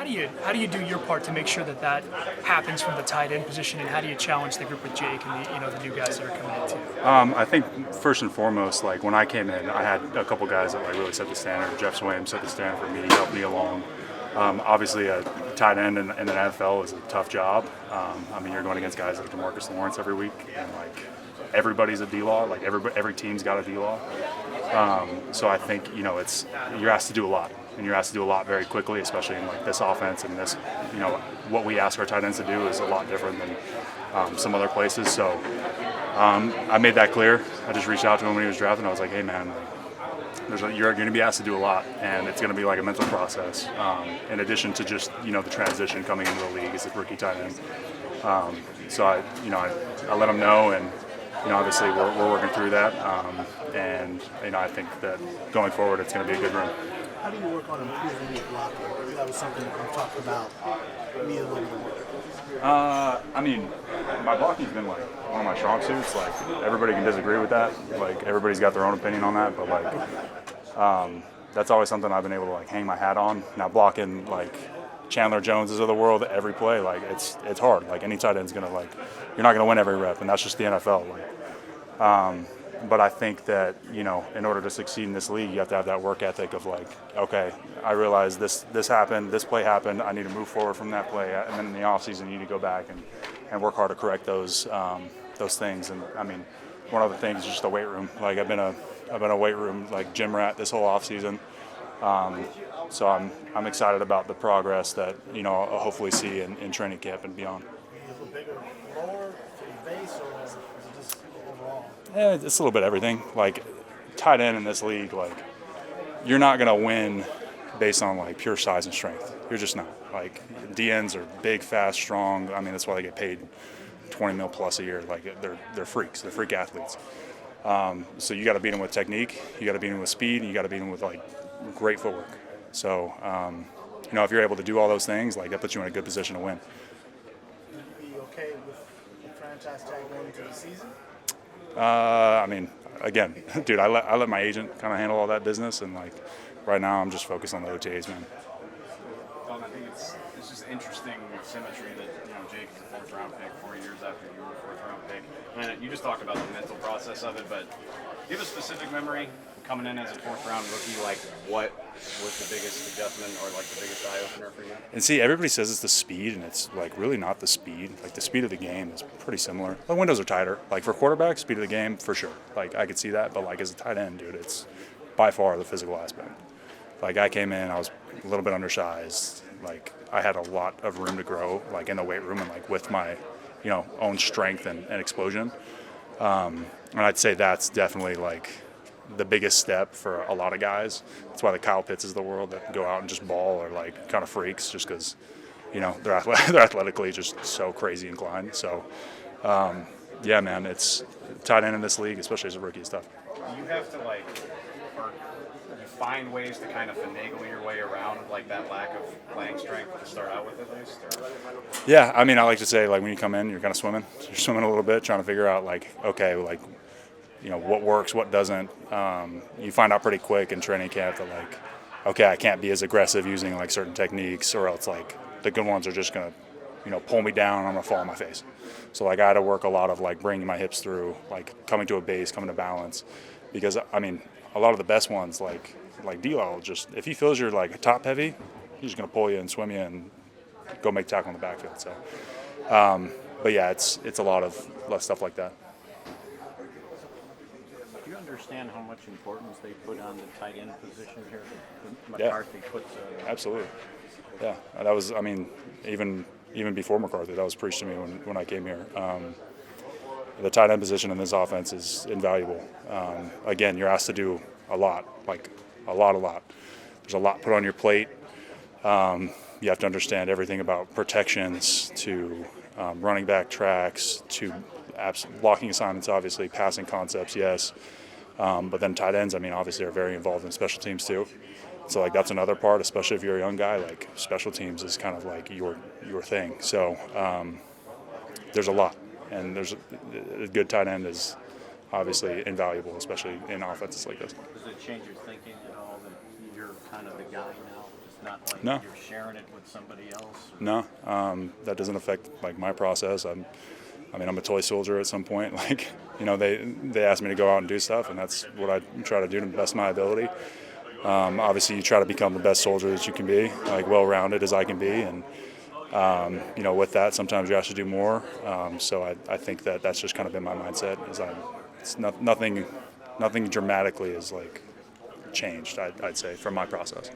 how do you do your part to make sure that that happens from the tight end position, and how do you challenge the group with Jake and the new guys that are coming in too? I think first and foremost, like when I came in, I had a couple guys that like really set the standard. Jeff Swaim set the standard for me, helped me along. Obviously, a tight end in the NFL is a tough job. I mean, you're going against guys like DeMarcus Lawrence every week, and like everybody's a D-law. Like every team's got a D-law. So I think you're asked to do a lot, and you're asked to do a lot very quickly, especially in like this offense and this. What we ask our tight ends to do is a lot different than some other places. So I made that clear. I just reached out to him when he was drafting. I was like, hey man, like, you're going to be asked to do a lot, and it's going to be like a mental process. In addition to just the transition coming into the league as a rookie tight end. So I let him know, and obviously we're working through that, and I think that going forward it's going to be a good room. How do you work on a intermediate blocker? That was something we talked about me a little bit. I mean, my blocking's been like one of my strong suits. Like everybody can disagree with that. Like everybody's got their own opinion on that, but like that's always something I've been able to like hang my hat on. Now blocking like Chandler Joneses of the world every play, like it's hard. Like any tight end's gonna you're not gonna win every rep, and that's just the NFL. But I think that in order to succeed in this league, you have to have that work ethic of like, okay, I realize this happened, this play happened, I need to move forward from that play, and then in the offseason you need to go back and work hard to correct those things. And I mean, one of the things is just the weight room. Like I've been a weight room like gym rat this whole offseason. So I'm excited about the progress that I'll hopefully see in training camp and beyond. Is it bigger, lower, base, or is it just overall? Yeah, it's a little bit of everything. Like tight end in this league, like you're not gonna win based on like pure size and strength. You're just not. Like DNs are big, fast, strong. I mean that's why they get paid $20 million plus a year. Like they're freaks. They're freak athletes. So you got to beat them with technique. You got to beat them with speed. And you got to beat them with like great footwork. So if you're able to do all those things, like that puts you in a good position to win. Would you be okay with the franchise tag going into the season? I mean, again, dude, I let my agent kind of handle all that business, and like right now I'm just focused on the OTAs, man. Dalton, I think it's just interesting symmetry that Jake is a fourth round pick 4 years after you were a fourth round pick. And you just talked about the mental process of it, but do you have a specific memory coming in as a fourth round rookie? Like what was the biggest adjustment or like the biggest eye opener for you? And see, everybody says it's the speed, and it's like really not the speed. Like the speed of the game is pretty similar. The windows are tighter. Like for quarterbacks, speed of the game for sure. Like I could see that, but like as a tight end, dude, it's by far the physical aspect. Like I came in, I was a little bit undersized. Like I had a lot of room to grow, like in the weight room and like with my, own strength and explosion. And I'd say that's definitely like the biggest step for a lot of guys. That's why the Kyle Pitts of the world that go out and just ball are like kind of freaks, just because, they're athletically just so crazy inclined. So, yeah, man, it's tight end in this league, especially as a rookie, is tough. You have to or you find ways to kind of finagle your way around like that lack of playing strength to start out with at least? Or? Yeah, I mean, I like to say like when you come in, you're kind of swimming. You're swimming a little bit, trying to figure out like, okay, like, what works, what doesn't. You find out pretty quick in training camp that like, okay, I can't be as aggressive using like certain techniques, or else like the good ones are just gonna, pull me down and I'm gonna fall on my face. So like I had to work a lot of like bringing my hips through, like coming to a base, coming to balance, because I mean a lot of the best ones like D-Law, just if he feels you're like top heavy, he's just gonna pull you and swim you and go make tackle in the backfield. So, but yeah, it's a lot of stuff like that. Do you understand how much importance they put on the tight end position here? McCarthy puts. Absolutely. Yeah, that was. I mean, even before McCarthy, that was preached to me when I came here. The tight end position in this offense is invaluable. Again, you're asked to do a lot, like a lot. There's a lot put on your plate. You have to understand everything about protections to running back tracks to blocking assignments, obviously, passing concepts, yes. But then tight ends, I mean, obviously are very involved in special teams too. So like that's another part, especially if you're a young guy, like special teams is kind of like your thing. So there's a lot, and there's a good tight end is obviously invaluable, especially in offenses like this. Does it change your thinking at all that you're kind of the guy now? It's not like No. you're sharing it with somebody else. No, that doesn't affect like my process. I'm a toy soldier at some point. Like, they ask me to go out and do stuff, and that's what I try to do to the best of my ability. Obviously, you try to become the best soldier that you can be, like well-rounded as I can be, and with that, sometimes you have to do more. So I think that's just kind of been my mindset. Nothing dramatically is like changed. I'd say from my process.